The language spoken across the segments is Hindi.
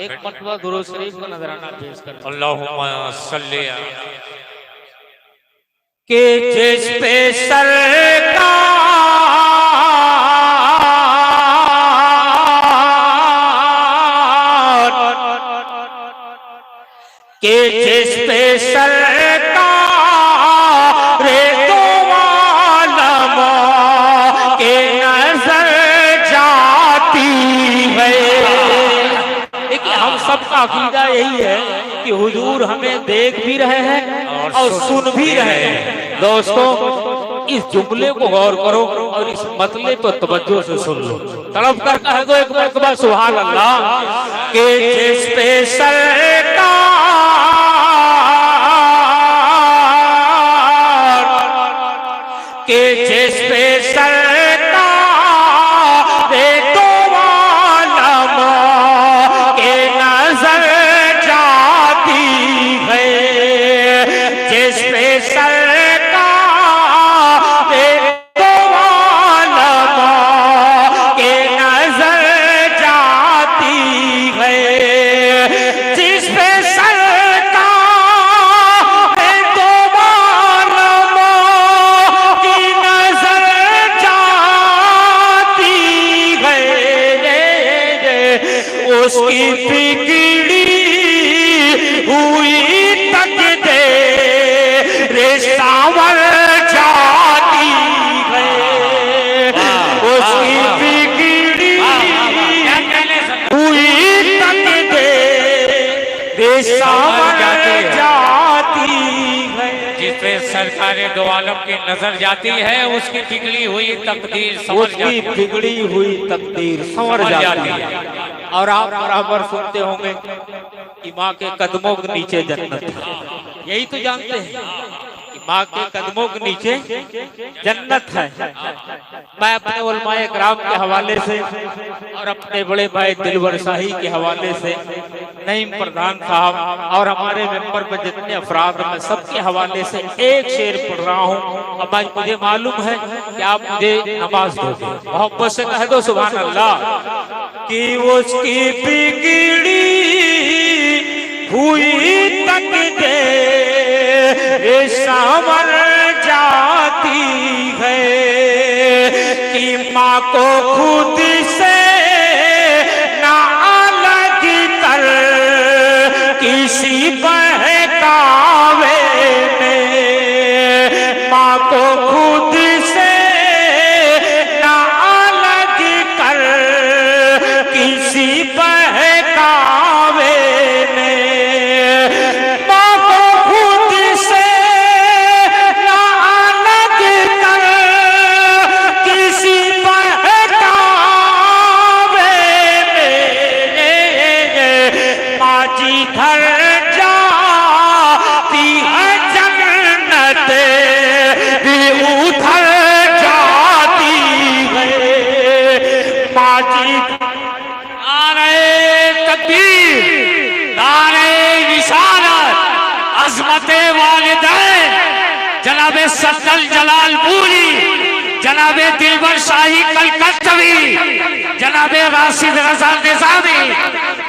एक मरतबा दुरूद शरीफ का नजराना पेश कर। अल्लाहुम्मा सल्ली के जिस पे सरकार के जिस पे सरकार रे तो आलमा के नजर जाती है। देखिए हम सबका अकीदा यही है कि हुजूर हमें देख भी रहे हैं और सुन भी रहे हैं। दोस्तों इस जुमले को गौर करो और इस मतले पर तवज्जो से सुन लो। तड़प कर कह दो एक मरतबा सुभान अल्लाह। के जिस पे सरकार के जिस पे सरकार रे तो आलमा के नजर जाती है। जिस पे सरकार रे तो आलमा के नजर जाती है। जिस पे सरकार रे तो आलमा की नजर जाती है। उसकी बिगड़ी हुई तकदीर सांवर जाती है। उसकी बिगड़ी हुई तकदीर सांवर जाती है। जिस पे सरकार दो आलम की नजर जाती है उसकी बिगड़ी हुई तकदीर संवर उसकी जाती है। बिगड़ी हुई तकदीर संवर जाती है। और आप बराबर सुनते होंगे कि माँ के कदमों के नीचे जन्नत है। यही तो जानते हैं कि माँ के कदमों के नीचे जन्नत है। मैं अपने उलमाए किराम के हवाले से और अपने बड़े भाई दिलवर शाही के हवाले से नईम प्रधान साहब और हमारे मेंबर पर जितने अफराद हैं मैं सबके हवाले से एक शेर पढ़ रहा हूँ। अब आज मुझे मालूम है कि आप मुझे नमाज दोगे। मोहब्बत से कह दो सुभान अल्लाह। कि उसकी बिगड़ी हुई तकदीर सांवर जाती है। कि माँ को खुद से ना अलग कर किसी बहकावे में। माँ को खुद से ना अलग कर किसी बहकावे में। माँ को खुद से ना अलग कर किसी बहकावे में। माँ जी घर जाती है जन्नत भी उधर जाती है। माँ जी नारे तकबीर नारे रिसालत अज़मते वालिदैन जनाबे सत्तल जलालपुरी जनाबे दिलबर शाही कलकत्तवी जनाबे राशिद रज़ा निज़ामी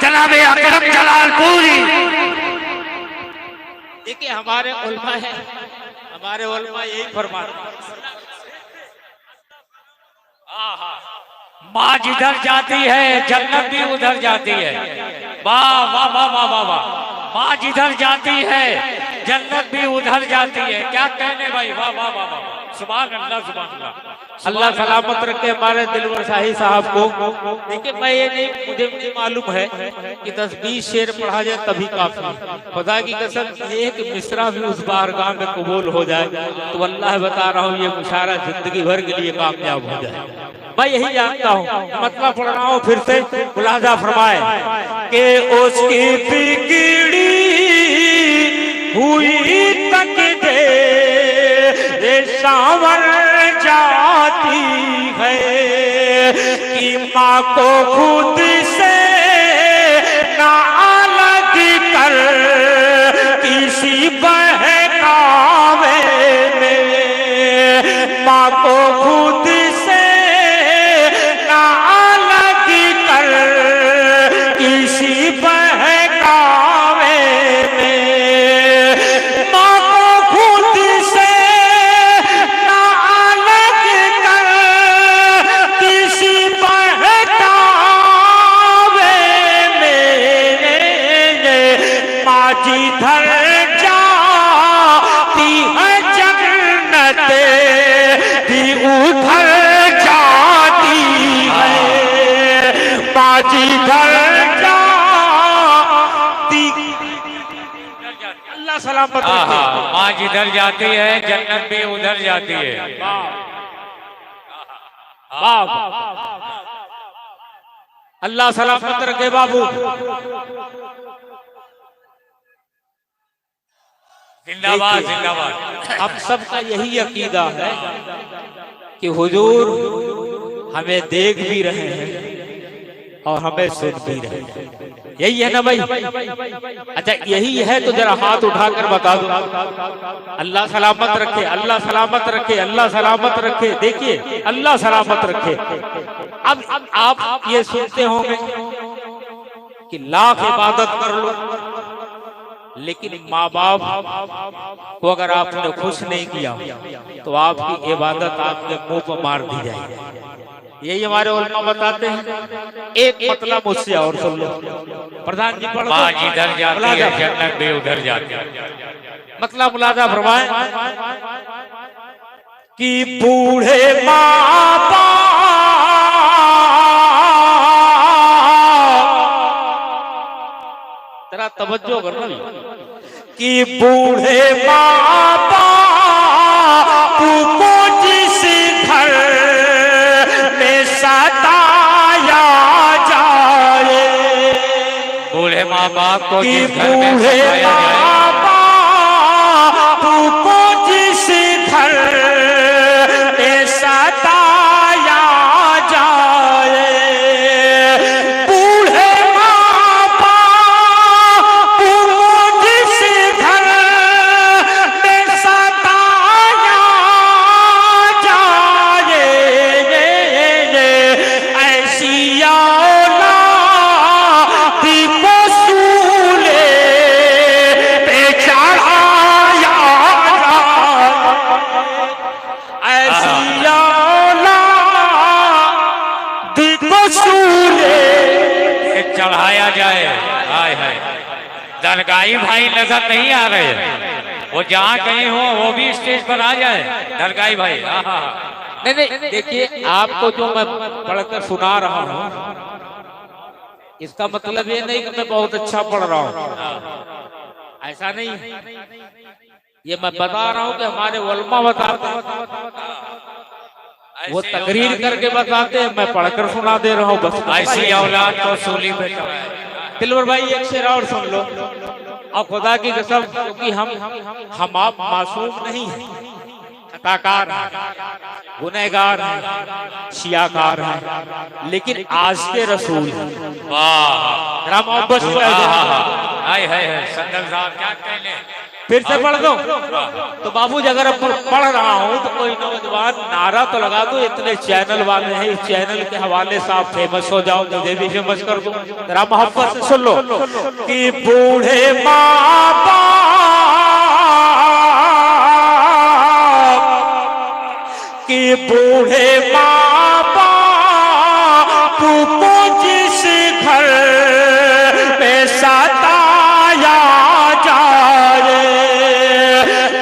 जनाबे अकरम जलालपुरी। देखिए हमारे उलमा है, हमारे उलमा यही फरमाते हैं। माँ जिधर जाती है जन्नत भी उधर जाती है। वाह वाह वाह वाह वाह वाह। माँ जिधर जाती है जन्नत भी उधर जाती है। क्या कहने भाई, वाह वाह वाह वाह। सुभान अल्लाह सुभान अल्लाह। अल्लाह सलामत रखे हमारे दिलवर शाही साहब को। देखिए मैं ये नहीं मुझे मालूम है कि 10-20 शेर पढ़ा जाए तभी काफी। खुदा की कसम एक मिसरा भी उस बारगाह में कबूल हो जाए तो अल्लाह बता रहा हूँ ये मुशारा जिंदगी भर के लिए कामयाब हो जाए। मैं यही जानता हूँ। मतलब पढ़ रहा हूँ फिर से मुलाजा फरमाए कि उसकी बिगड़ी हुई तकदीर सांवर जाती है। कि माँ को खुद से ना अलग कर किसी बहकावे में। माँ को खुद से ना अलग कर किसी अल्लाह सलामत रखे। माँ जिधर जाती है जन्नत भी उधर जाती है। वाह अल्लाह सलामत रखे बाबू। जिंदाबाद जिंदाबाद। हम सबका यही अकीदा है कि हुजूर हमें देख भी रहे हैं और हमें सुन भी रहे हैं। यही है ना भाई? अच्छा यही है तो जरा हाथ उठाकर बता दो। अल्लाह सलामत रखे, अल्लाह सलामत रखे, अल्लाह सलामत रखे। देखिए अल्लाह सलामत रखे। अब आप ये सुनते होंगे कि लाख इबादत कर लो, लेकिन माँ बाप को अगर आपने खुश नहीं किया तो आपकी इबादत आपके मुंह पर मार दी जाएगी। यही हमारे उलमा बताते हैं। एक मतलब मुझसे और सुन लो प्रधान जी, पढ़ माँ जिधर जाती है जन्नत भी उधर जाती है। मतलब मुलाजा फरमाए कि बूढ़े माँ बाप जरा तवज्जो करना कि बूढ़े माँ बाप को जिस घर में सताया जाए, बूढ़े माँ बाप को कि जिस घर में बूढ़े सताया जाए, माँ बाप को जिस घर में सताया जाए, बूढ़े माँ बाप को जिस घर में सताया जाए, ऐसी औलाद को सूले पे चढ़ाया जाए, ऐसी औलाद को सूले चढ़ाया जाए। हाय हाय, दरगाही भाई नजर नहीं आ रहे, वो जहाँ कहीं हो वो भी स्टेज पर आ जाए। दरगाही भाई नहीं नहीं, देखिए आपको जो मैं पढ़कर सुना रहा हूँ इसका मतलब ये नहीं कि मैं बहुत अच्छा पढ़ रहा हूँ, ऐसा नहीं। ये मैं बता रहा हूँ कि हमारे उलमा बताते हैं, वो तकरीर करके बताते हैं, मैं पढ़कर सुना दे रहा हूँ बस। ऐसी औलाद को सूली पे चढ़ाया। दिलवर भाई एक शेर और सुन लो। और खुदा की कसम, क्योंकि हम आप मासूम नहीं हैं, खताकार हैं, गुनहगार हैं, शियाकार हैं, लेकिन आज के रसूल वाह, जरा मोहब्बत से हाय हाय हाय, संदल साहब क्या कहने। फिर से पढ़ दो तो बाबूजी, अगर अब पढ़ रहा हूँ तो कोई नौजवान नारा तो लगा दो। इतने चैनल वाले हैं, इस चैनल के हवाले से आप फेमस हो जाओ, मुझे भी फेमस कर दो। जरा मोहब्बत से सुन लो कि बूढ़े माँ बाप, कि बूढ़े माँ बाप को जिस घर में सताया जाए,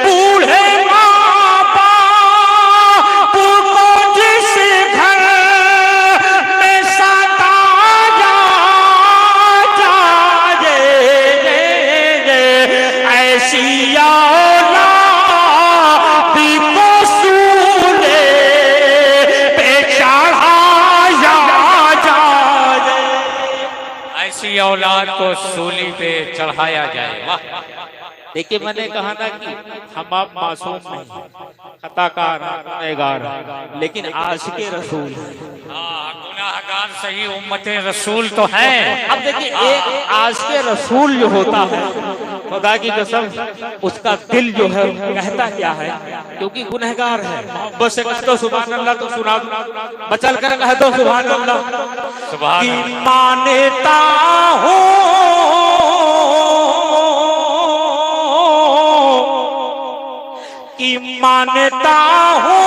बूढ़े माँ बाप को जिस घर में सताया जाए, ऐसी औलाद को सूले पे चढ़ाया जाए, ऐसी औलाद को सूली पे चढ़ाया जाए। वाह, देखिए मैंने कहा ना कि हम आप मासूम नहीं, खताकार गुनहगार, लेकिन आज के रसूल गुनाहगार सही उम्मते रसूल तो है। अब देखिए एक आज के रसूल जो होता है, खुदा की कसम उसका दिल जो है कहता क्या है, क्योंकि गुनहगार है। बस एक तो सुभान अल्लाह तो सुना दो, बचल कर कह दो सुभान अल्लाह। सुभान कि अल्लाह। मानता हूँ कि मानता हूँ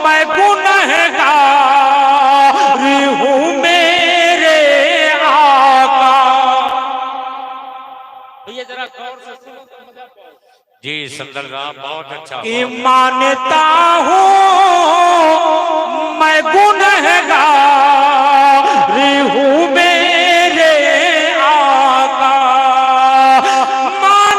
मैं गुनहगार हूँ मेरे आका। भैया जरा गौर से सुनो तो मजा पाओ। जी संदल राम बहुत अच्छा। कि मानता हूँ मैं गुनहगार हूँ मेरे आका, मान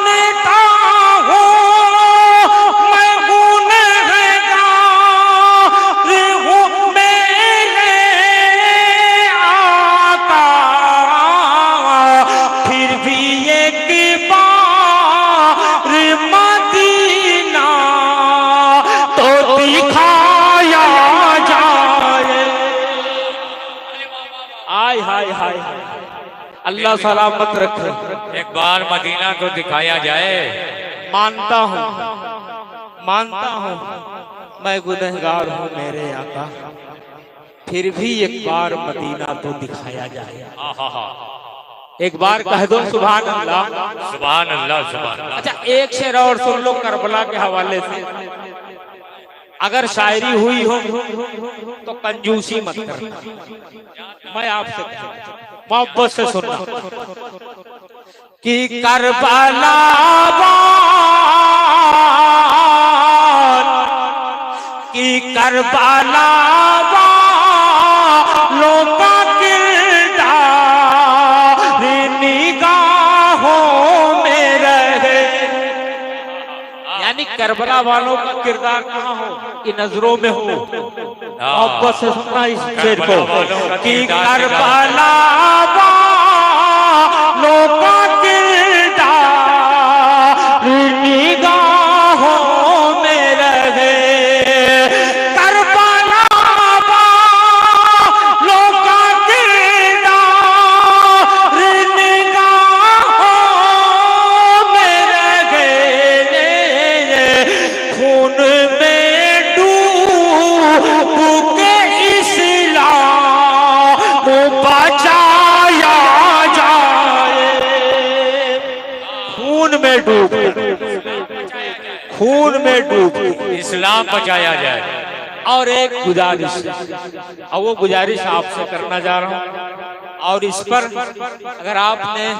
अल्लाह सलामत रखे। एक बार मदीना तो दिखाया जाए। मानता हूँ मैं गुनहगार हूँ मेरे आका, फिर भी एक बार मदीना तो दिखाया जाए। एक बार कह दो सुभान अल्लाह। सुभान अल्लाह, सुभान अल्लाह। अच्छा, एक शेर और सुन लो करबला के हवाले से। अगर शायरी हुई हो तो कंजूसी मत करना, मैं आपसे मोहब्बत से सुनना कि करबला की करबला वालों का किरदार निगाहों में रहे। यानी करबला वालों का किरदार कहाँ हो कि नजरों में हो। मोहब्बत से सुनना इस शेर को कि करबला वालों का किरदार निगाहों में रहे। करबला वालों का किरदार निगाहों में रहे। खून में डूब के इस्लाम को बचाया जाए। खून में डूब इस्लाम बचाया जाए। और एक गुजारिश, और वो गुजारिश आपसे करना जा रहा हूँ, और इस पर अगर आपने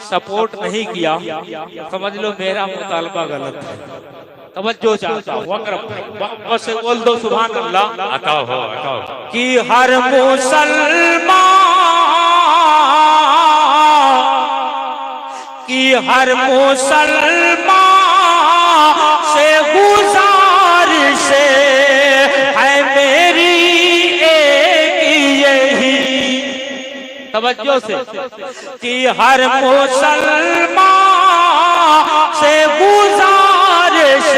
सपोर्ट नहीं किया समझ लो मेरा मुतालबा गलत है। तवज्जो चाहता हूँ, बस बोल दो सुभान अल्लाह। अता हो कि हर मुसलमान से गुजारिश है मेरी एक यही। तवज्जो से कि हर मुसलमान से गुजारिश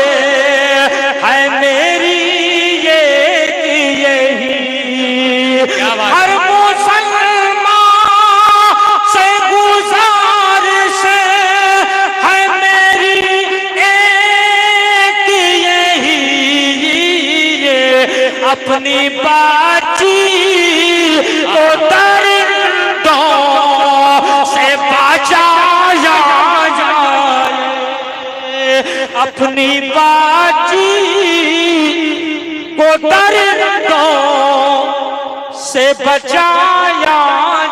है मेरी एक यही। हर मुसलमान से गुजारिश है मेरी एक यही। अपनी बाची को दरिंदों से बचाया जाए। अपनी बाची को दरिंदों से बचाया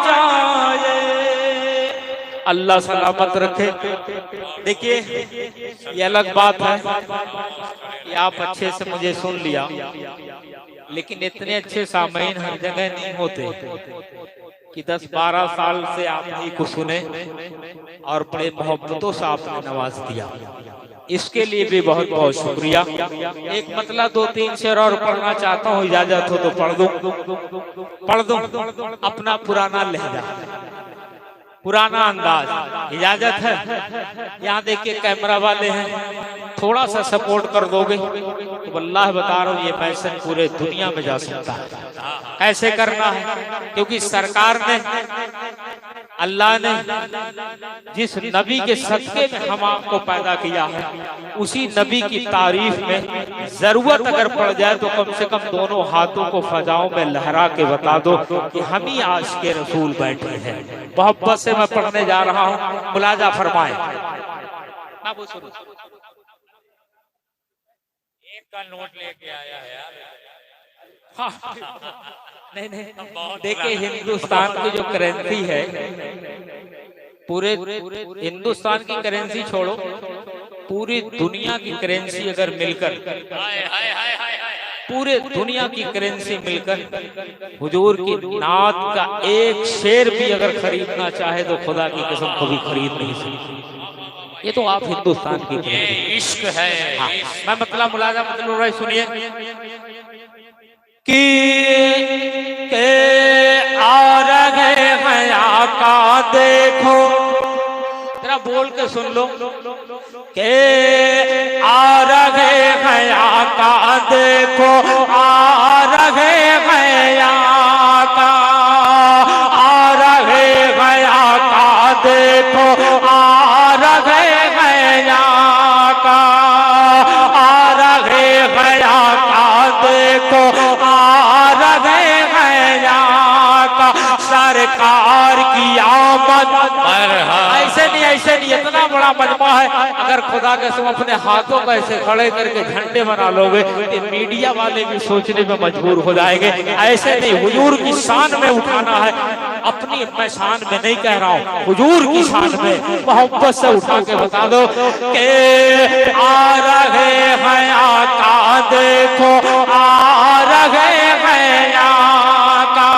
जाए। अल्लाह सलामत रखे। देखिए ये अलग बात है कि आप अच्छे से मुझे सुन लिया, लेकिन इतने अच्छे सामईन हर जगह नहीं होते कि 10-12 साल से आप ही को सुने और बड़े मोहब्बतों से आपने नवाज दिया। इसके लिए भी बहुत बहुत शुक्रिया। एक मतलब 2-3 शेर और पढ़ना चाहता हूँ, इजाजत हो तो पढ़ दूं अपना पुराना लहजा, पुराना अंदाज, इजाजत है? यहाँ देखिए कैमरा वाले हैं, थोड़ा सा सपोर्ट कर दोगे तो वल्लाह बता रहा हूँ ये मैसेज पूरे दुनिया में जा सकता है। कैसे करना है? क्योंकि सरकार ने, अल्लाह ने जिस नबी के सदके में हम आपको पैदा किया है, उसी नबी की तारीफ में जरूरत अगर पड़ जाए तो कम से कम दोनों हाथों को फजाओं में लहरा के बता दो कि हम ही आज के रसूल बैठे हैं। मोहब्बत से मैं पढ़ने जा रहा हूँ, मुलाजा फरमाए। एक का नोट लेके आया है यार। नहीं देखिए हिंदुस्तान की जो करेंसी है, पूरे हिंदुस्तान की करेंसी छोड़ो, पूरी दुनिया की करेंसी अगर मिलकर, पूरे दुनिया की करेंसी मिलकर हुजूर की नात का एक शेर भी अगर खरीदना चाहे तो खुदा की कसम कभी खरीद नहीं सकती। ये तो आप हिंदुस्तान की इश्क है। हाँ, मैं मतलब मुलाजा मतलब सुनिए कि आ रहे हैं आका देखो, जरा बोल के सुन लो के आ रहे हैं आका देखो, आ रहे हैं आका, आ रहे हैं आका की आमद। मरहबा। ऐसे नहीं, इतना बड़ा मजमा है। अगर खुदा के तुम अपने हाथों को ऐसे खड़े करके झंडे बना लोगे तो मीडिया वाले भी सोचने में मजबूर हो जाएंगे। ऐसे नहीं, हुजूर की शान में उठाना है। अपनी मैं शान में नहीं कह रहा हूँ, हुजूर की शान में मोहब्बत से उठा के बता दो कि आ रहे हैं आका देखो, आ रहे हैं आका,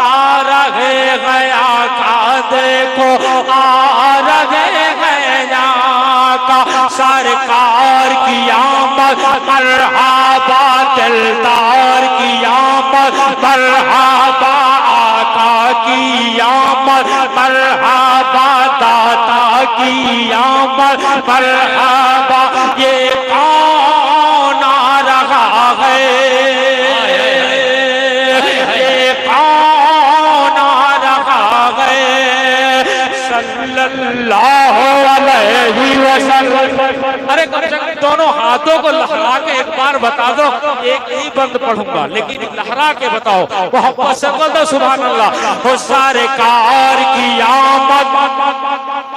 आ रहे हैं आका देखो, आ रहे हैं आका। सरकार की आमद मरहबा, दिलदार की आमद मरहबा, आका की आमद मरहबा, दाता की आमद मरहबा। ये कौन आ रहा है, ये कौन आ रहा है, सल्लल्लाहु अलैहि वसल्लम। अरे कम से कम दोनों हाथों को लहरा के एक बार बता दो। एक ही बंद पढ़ूंगा लेकिन लहरा के बताओ, मोहब्बत से बोल दो सुभान अल्लाह। हो सारे कार की आमद,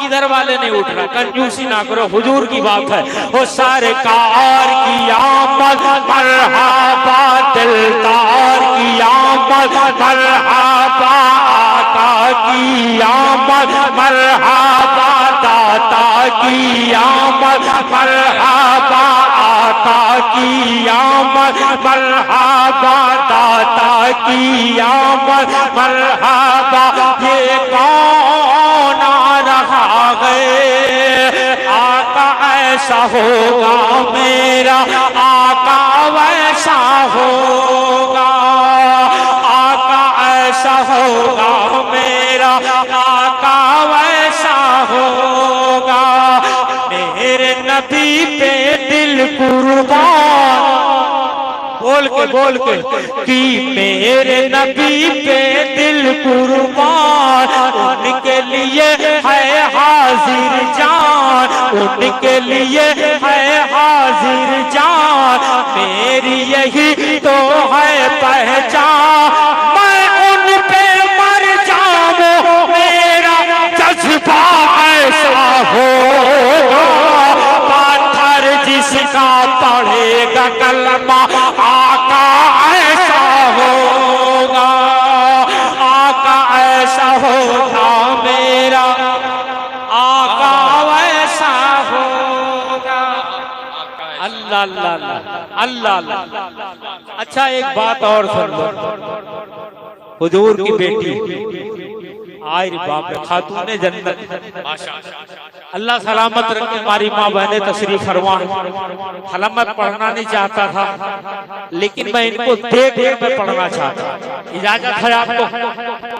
इधर वाले नहीं उठ रहा, कंजूसी ना करो, हुजूर की बात है। हो सारे कार की आमद मरहबा, दिलदार की आमद मरहबा, आका की आमद मरहबा, दाता की आमद मरहबा, आका की आमद मरहबा, दाता की आमद मरहबा। ये कौन आ रहा है, आका ऐसा होगा मेरा, आका वैसा होगा, आका ऐसा होगा मेरा, आका वैसा होगा। मेरे नबी पे दिल कुर्बान, बोल के कि मेरे नबी पे दिल कुर्बान, उनके लिए है हाजिर जान, उनके लिए है हाजिर जान। मेरी यही तो है पहचान, मैं उन पे मर जाऊं, मेरा जज्बा ऐसा होगा। पाथर जिसका पढ़ेगा कलमा, आका ऐसा होगा, आका ऐसा होगा मेरा, आका वैसा होगा। अल्लाह अल्लाह अल्लाह अल्लाह। अच्छा एक बात और सुन लो, हुजूर की बेटी आय बाप रे, खातूने जन्नत, अल्लाह सलामत रखे। हमारी माँ बहने तशरीफ फरमा, हलमत पढ़ना नहीं चाहता था लेकिन मैं इनको देख के मैं पढ़ना चाहता, इजाजत है आपको,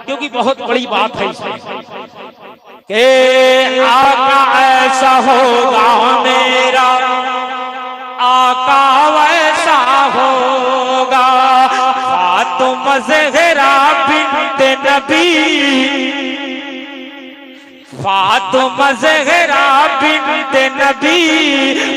क्योंकि बहुत बड़ी बात है इसमें कि आका ऐसा होगा मेरा, आका वैसा होगा। फातिमा ज़हरा बिन्त नबी, फातिमा ज़हरा बिन्त नबी,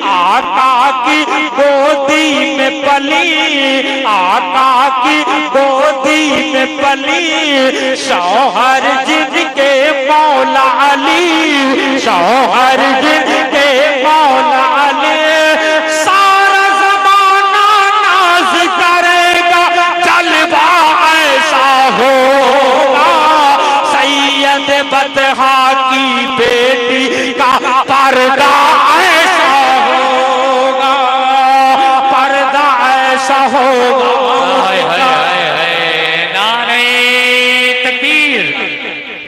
आका की गोदी में पली, आका की गोदी में पली। शौहर जिनके मौला अली, शौहर जिनके मौला अली, सारा ज़माना नाज करेगा, जलवा ऐसा होगा। सैयद बतहा की बेटी का पर्दा ऐसा होगा, पर्दा ऐसा होगा। नारे तकबीर,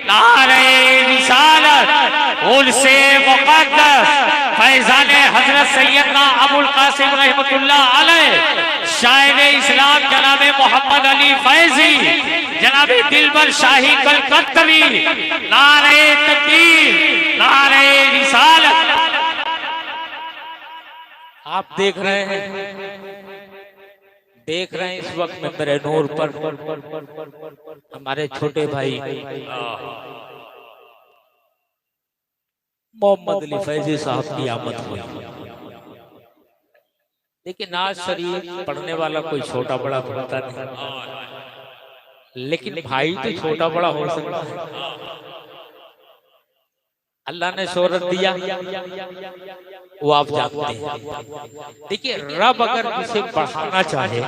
नारे रिसालत, उनसे मुक़द्दस फैज़ान हज़रत सैयदना अबुल कासिम रहमतुल्लाह अलैह, शायरे इस्लाम जनाबे मोहम्मद अली फैज़ी, जनाबे दिलबर शाही कलकत्तवी। नारे तकबीर, नारे रिसालत। आप देख रहे हैं इस वक्त में मेरे नूर पर हमारे छोटे भाई मोहम्मद अली फैजी साहब की आमद हुई। लेकिन आज शरीफ पढ़ने वाला कोई छोटा बड़ा पढ़ता नहीं, लेकिन भाई तो छोटा बड़ा हो सकता है। अल्लाह ने शोहरत दिया वो आप जानते हैं। देखिए रब अगर उसे बढ़ाना चाहे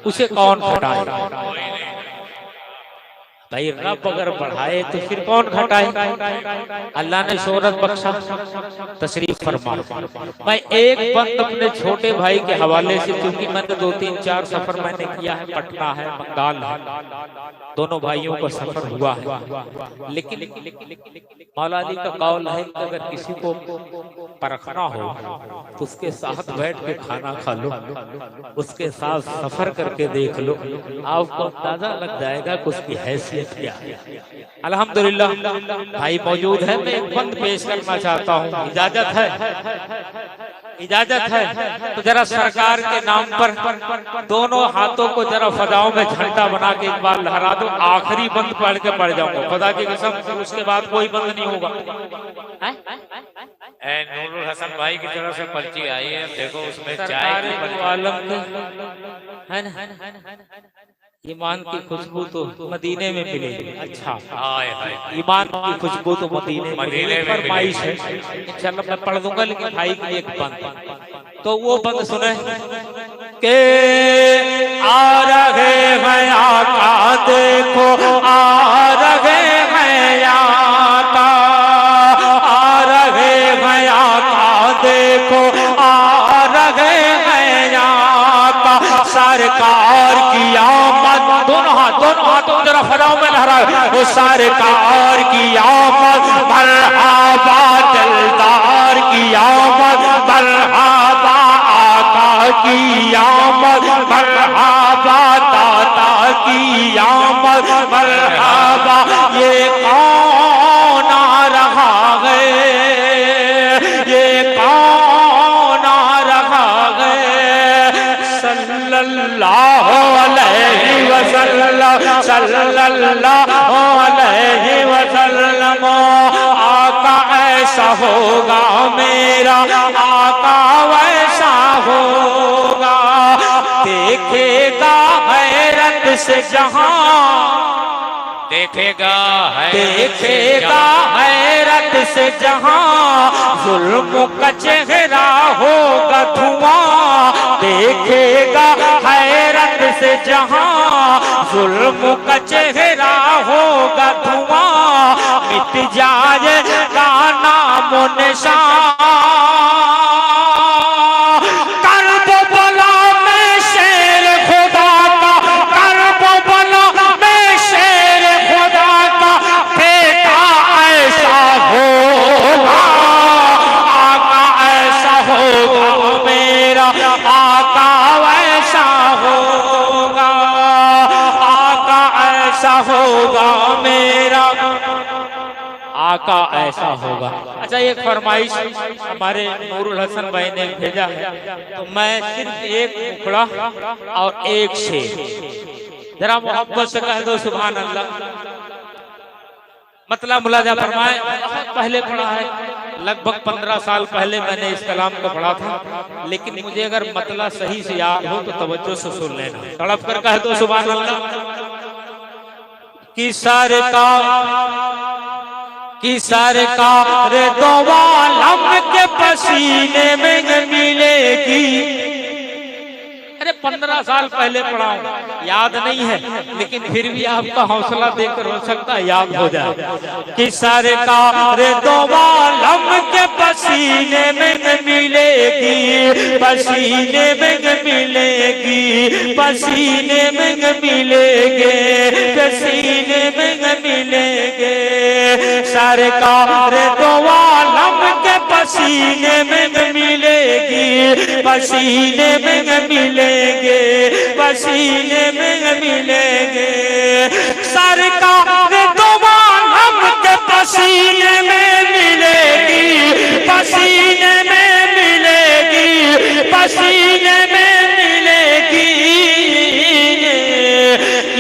उसे कौन घटाए? भाई रब अगर बढ़ाए तो फिर कौन घटाए? अल्लाह ने शोहरत बख्शा, तशरीफ फरमा। मैं एक बंद अपने छोटे भाई के हवाले से, क्योंकि मैंने 2-3-4 सफर मैंने किया है, पटना है, बंगाल है, दोनों भाइयों का सफर हुआ है। लेकिन मौला अली का कौल है कि अगर किसी को परखना हो तो उसके साथ बैठ के खाना खा लो, उसके साथ सफर करके देख लो, आपको अंदाजा लग जाएगा कि उसकी हैसियत क्या है। अल्हम्दुलिल्लाह भाई मौजूद है, मैं एक बंद पेश करना चाहता हूँ, इजाजत है? इजाजत है तो जरा सरकार के नाम पर दोनों हाथों को जरा फजाओं में झंडा बना के एक बार लहरा दो। आखिरी बंद पढ़ के पड़ जाऊंगा खुदा की कसम, उसके बाद कोई बंद नहीं होगा। नूरुल हसन भाई की तरफ से पर्ची आई है, देखो उसमें चाय की आलम है ना, ईमान की खुशबू तो मदीने में मिलेगी। अच्छा ईमान की खुशबू तो मदीने में फरमाइश है, इंशाल्लाह मैं पढ़ दूंगा, लेकिन भाई की एक बंद तो वो बंद सुने के आ रहे हैं आका, देखो आ रहे हैं आका, आ रहे हैं आका, देखो आ रहे हैं आका, सरकार की आमद, दोनों हाथों जरा फजाओं में लहराए, वो सरकार की आमद, मरहबा दिलदार की आमद, मरहबा आका की आमद, मरहबा दाता की आमद, मरहबा। ये कौन आ रहा है, ये कौन आ रहा है? सल्लल्लाहु अलैहि वसल्लम, सल्लल्लाहु अलैहि वसल्लम। आका ऐसा होगा मेरा, आका वैसा होगा, देखेगा हैरत से जहां, देखेगा हैरत से जहां, जुल्म का चेहरा होगा धुआं, देखेगा हैरत से जहां, जुल्म का चेहरा होगा धुआं, मिट जाएगा नामो निशान। होगा मेरा आका ऐसा होगा। अच्छा एक फरमाइश हमारे नूरुल हसन भाई ने भेजा है, तो मैं सिर्फ एक मुखड़ा और एक शेर जरा मोहब्बत से कह दो सुभान अल्लाह। मतलब मुलाजा फरमाए, पहले पढ़ा है, लगभग 15 साल पहले मैंने इस कलाम को पढ़ा था, लेकिन मुझे अगर मतलब सही से याद हो तो तवज्जो से सुन लेना। तड़प कर कह दो सुभान अल्लाह। कि सरकार दो आलम के पसीने में मिलेगी। अरे 15 साल पहले पढ़ा हूं, याद नहीं है, लेकिन फिर भी आपका हौसला देकर हो सकता है याद हो जाए। कि सरकार दो आलम के पसीने में मिलेगी, पसीने में मिलेगी, पसीने में मिलेंगे, पसीने में मिलेंगे। सरकार दो आलम के पसीने में मिलेगी, पसीने में मिलेंगे, पसीने में मिलेंगे। सरकार दो आलम के पसीने में मिलेगी, पसीने में मिलेगी, पसीने में मिलेगी।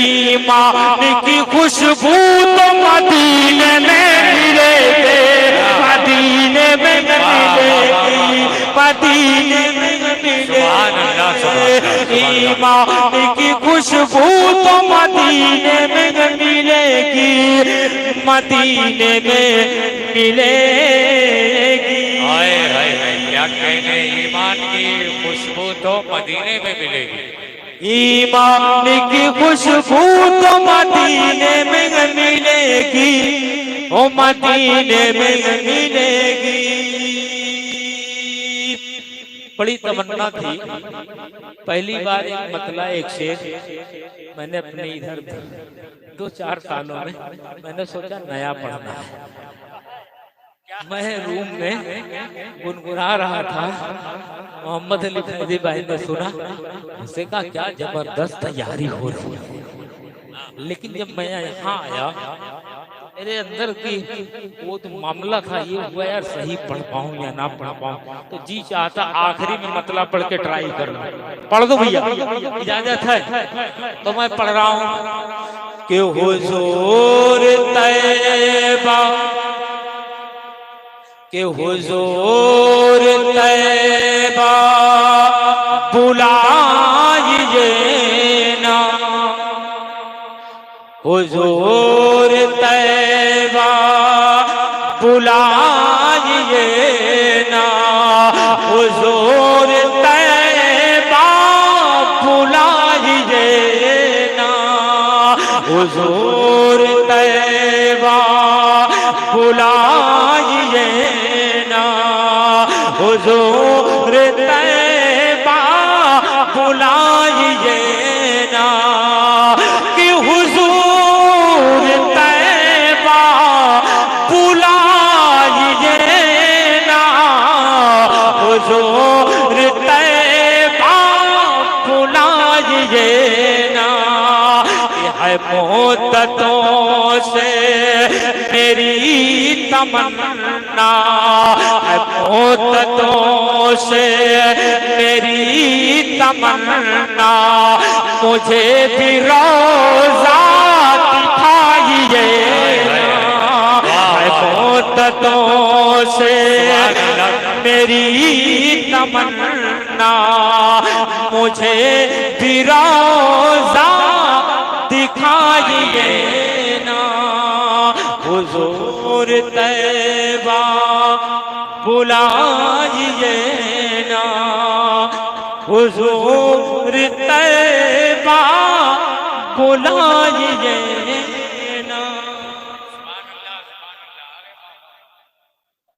ईमान की खुशबू तो मदीने में मिलेगी, मदीने में मिलेगी, मदीने में मिलेगी। ईमान की खुशबू तो मदीने मदीने में मिलेगी, मदीने में मिलेगी। हाय हाय हाय, क्या कहने, ईमान की खुशबू तो मदीने में मिलेगी। ईमान की खुशबू तो मदीने में मिलेगी, ओ मदीने में मिलेगी। बड़ी तमन्ना थी, पहली बार एक मतला एक शेर मैंने अपने इधर 2-4 सालों में मैंने सोचा नया पढ़ना है। मैं रूम में गुनगुना रहा था, मोहम्मद अली फौजी भाई ने सुना, उससे कहा क्या जबरदस्त तैयारी हो रही है। लेकिन जब मैं यहाँ आया, मेरे अंदर की वो तो मामला था, ये हुआ यार सही पढ़ पाऊं या ना पढ़ पाऊं, तो जी चाहता आखिरी में मतलब पढ़ के ट्राई कर लूं। पढ़ दो भैया, इजाजत है तो मैं पढ़ रहा हूं कि हुजूर तैबा, कि हुजूर तैबा बुलाइए ना, हुजूर तैबा बुलाइए ना, हुजूर तैबा बुलाइए ना, हुजूर तैबा बुलाइए ना, हुजूर तैबा बुलाइए ना, कि हुजूर तैबा बुलाइए ना, हुजूर तैबा बुलाइए ना। है मुद्दतों से मेरी तमन्ना, है मुद्दतों से मेरी तमन्ना, मुझे भी रोज़ा दिखाइए ना, है मुद्दतों से मेरी तमन्ना, मुझे भी रोज़ा दिखाइए ना, हुजूर तैबा बुलाइए ना, हुजूर तैबा बुलाइए